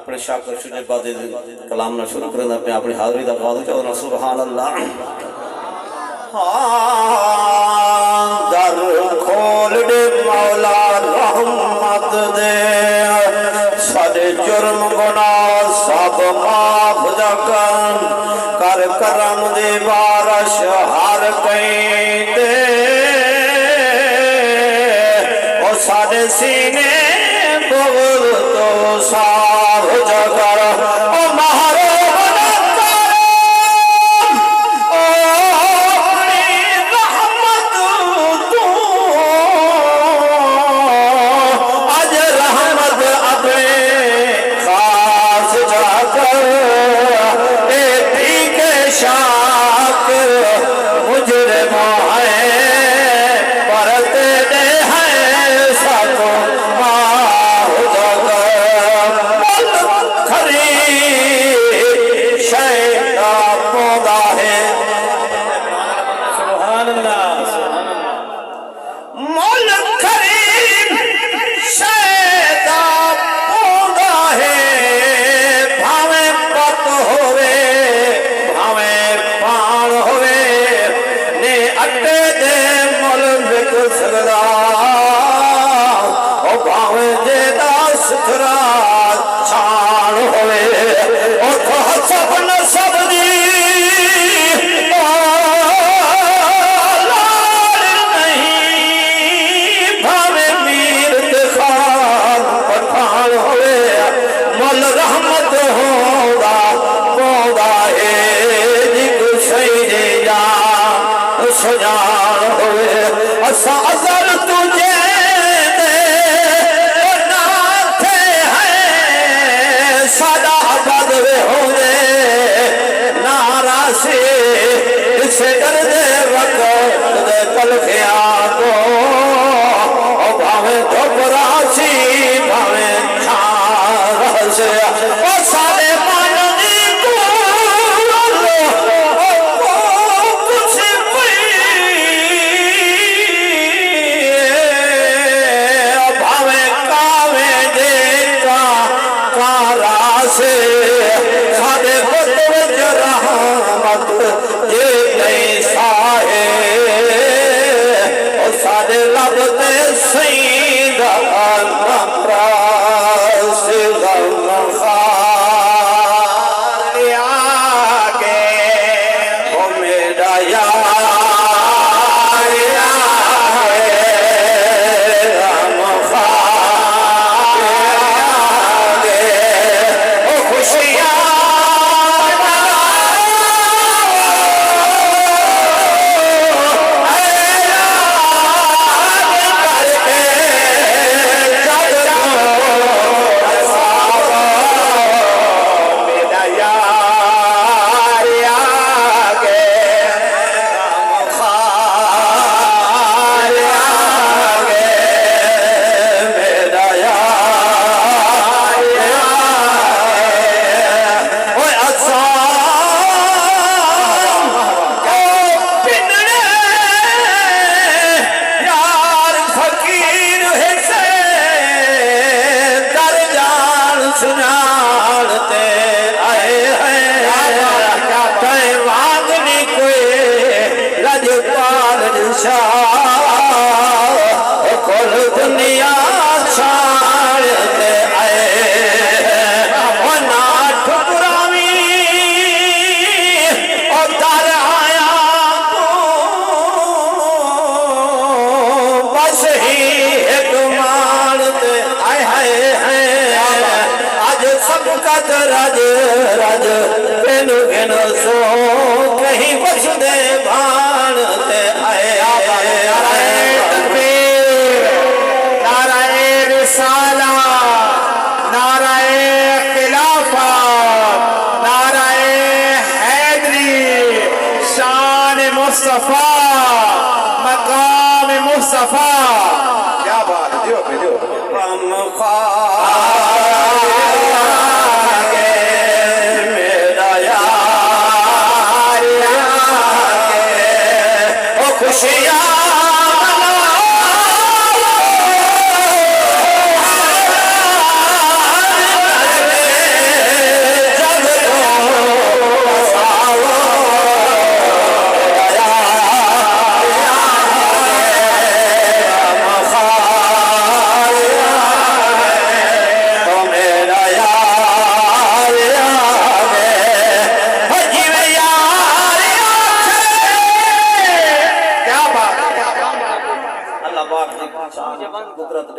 अपने शाकर शुजे बादे कलाम ना शुरू करना अपने अपनी हाज़री दा आगाज़ करो सुभान अल्लाह। दर खोल दे मौला रहमत दे सारे जुर्म गुनाह सब माफ कर करम दे बारिश हर कहीं दे ओ सारे सीने बुग़्ज़ तो साफ जगर ओ महरो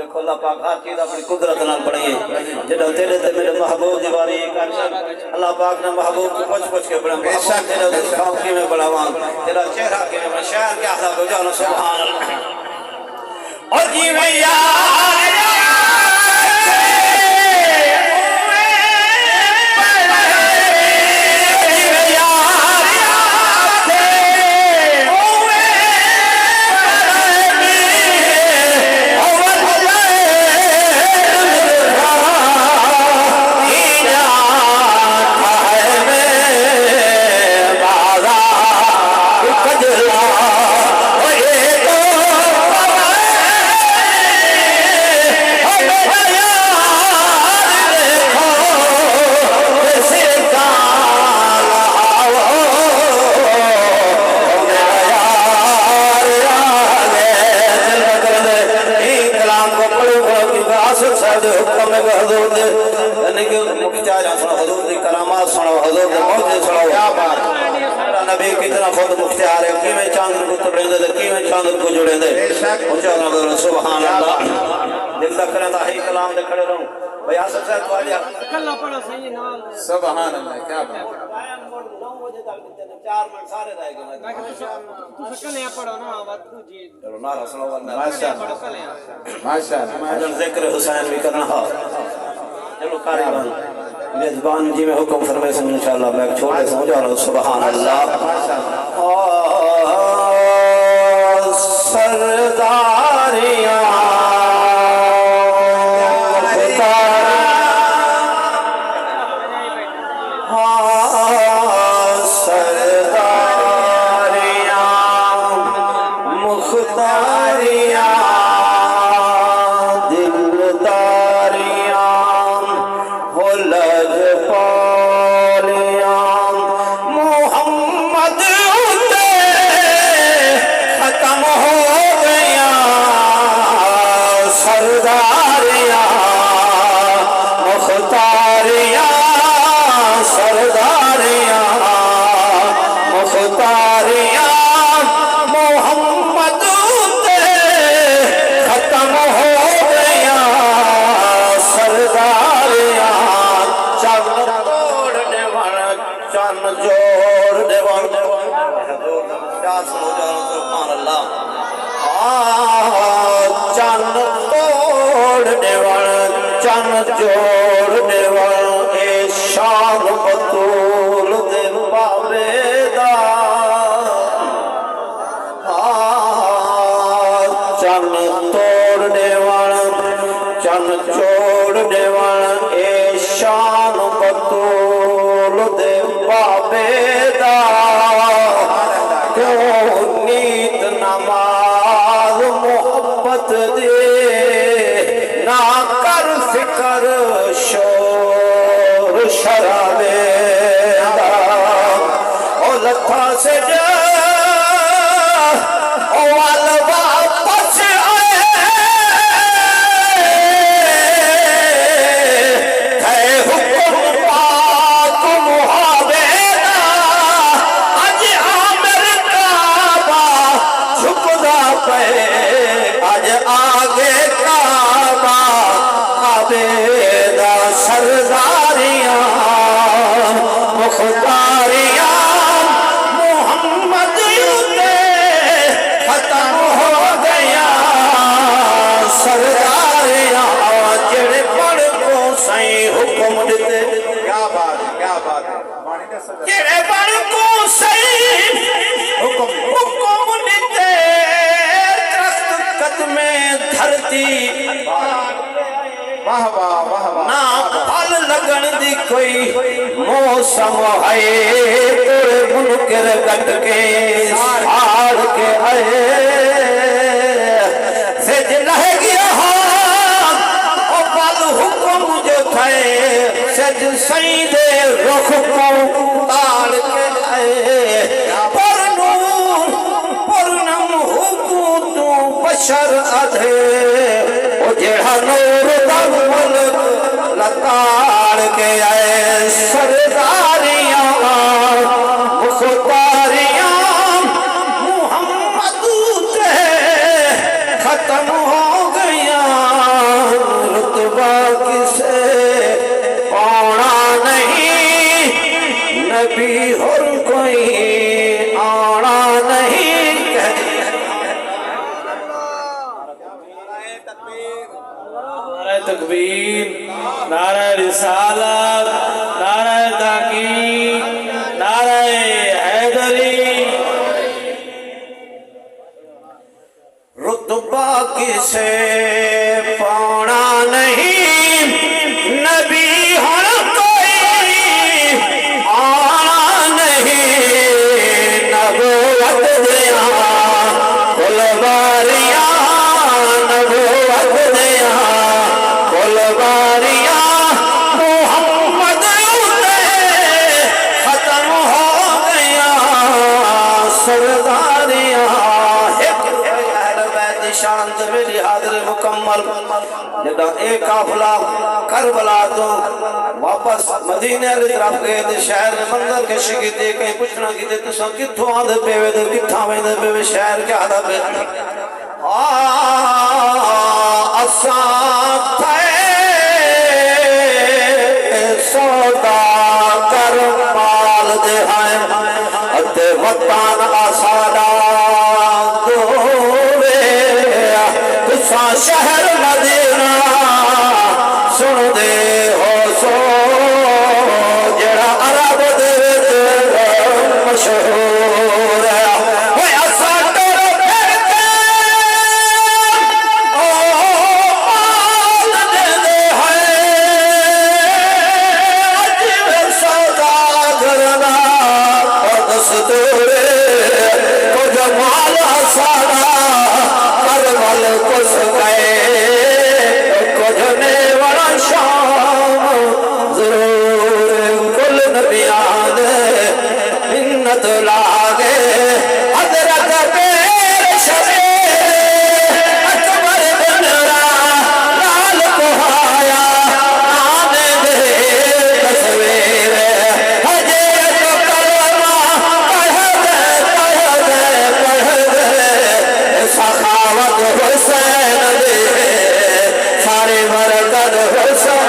देखो अल्लाह पाक हर चीज अपनी कुदरत नाल बनी है जेड़ा तेरे ते मेरे महबूब दी वारी अल्लाह पाक ने महबूब को पूछ के बना बेशक तेरा दिखाओ कि मैं बढ़ावां तेरा चेहरा के मैं शायर क्या था हो जानो सुभान अल्लाह और जी मैं यार नबी कितना खुद मुख्तियार है कि मैं चांद को तोड़ेंगे तो कि मैं चांद को जोड़ेंगे सुभान अल्लाह दिल तक करता है कलाम दे खड़े रहूं भैया सबसे वालिया कल्ला पढ़ो सही नाम सुभान अल्लाह क्या बात 9 बजे तक 4 मिनट सारे रह गए तू कल्ले पढ़ो ना बात जी चलो नारा सुनो माशाअल्लाह माशाअल्लाह जिक्र हुसैन भी करना है चलो कारबान मेजबान जी में हुक्म फरमाए से इंशाअल्लाह मैं छोटे समझा रहा हूं सुभान अल्लाह सरदारियां जोड़ देवल ए शान बतूल दे बाबेदा चन तोड़ देवल चन जोड़ देवल ए शान बतूल दे बाबेदा क्यों नीत नमाज मोहब्बत दे ना कर फिकर शोर शराबे ओ लथा से जा ओ वाल वापस आए है हुक्म पाक मुहाबेदा आज आमिर काबा झुकदा पे आज आगे काबा आबेदा सरदारियां मुख्तारियां मोहम्मद युद्ध खत्म हो गया सरदारियां जेड़े पढ़ को सही हुक्म देते क्या बात है जेड़े पढ़ को सही हुक्म देते दस्तखत में धरती वाह वाह वाह ना फल लगन दी कोई मौसम है तेरे मुनकर गट के हार के आए सेज लह गया ओ पल हुक्म जो थे सेज सही दे रुख को ताल के आए पर नूर पूर्णम हुकुम तू बशर अधे ओ जेड़ा नूर लताड़ के आए सरदारियां मुख्तारियां मोहम्मद खत्म हो गया तकबीर, नारा रिसालत, नारा ताकीद, नारा हैदरी। रुतबा किसे पाना नहीं, नबी हर कोई आना नहीं। नबूवत दिया कुलबारियां, नबूवत दिया कुलबारियां, मोहम्मद उते खत्म हो गया सरदारियां। शान मेरी हाजिर मुकम्मल जदा एक काफिला करबला तो वापस मदीने की तरफ गए तो शहर में मंदिर के शिगिदे कहीं पूछना कि तुसा कित्थों आंदे पेवे ते कित्थां वेंदे पेवे, शहर क्या आदा पे असां थे सौदा कर माल दे हैं अते वतन आसादा शहर मदीना सुन दे हो सो जड़ा अरब दे मशहूर है। असा टुर फिरते ओ माल देंदे है जिवें सौदा करना दस्तूर कुछ माल सादा करवल कुछ गए कुछ ने बड़ा शाम जरूर कुल नबियान मिन्नत लागे हजरत पेश अकबर बनरा लाल कुहाया आने दे तस्वीर हजे तो कलमा पढ़ दे सखावत हुसैन दे सारे बरकत हुसैन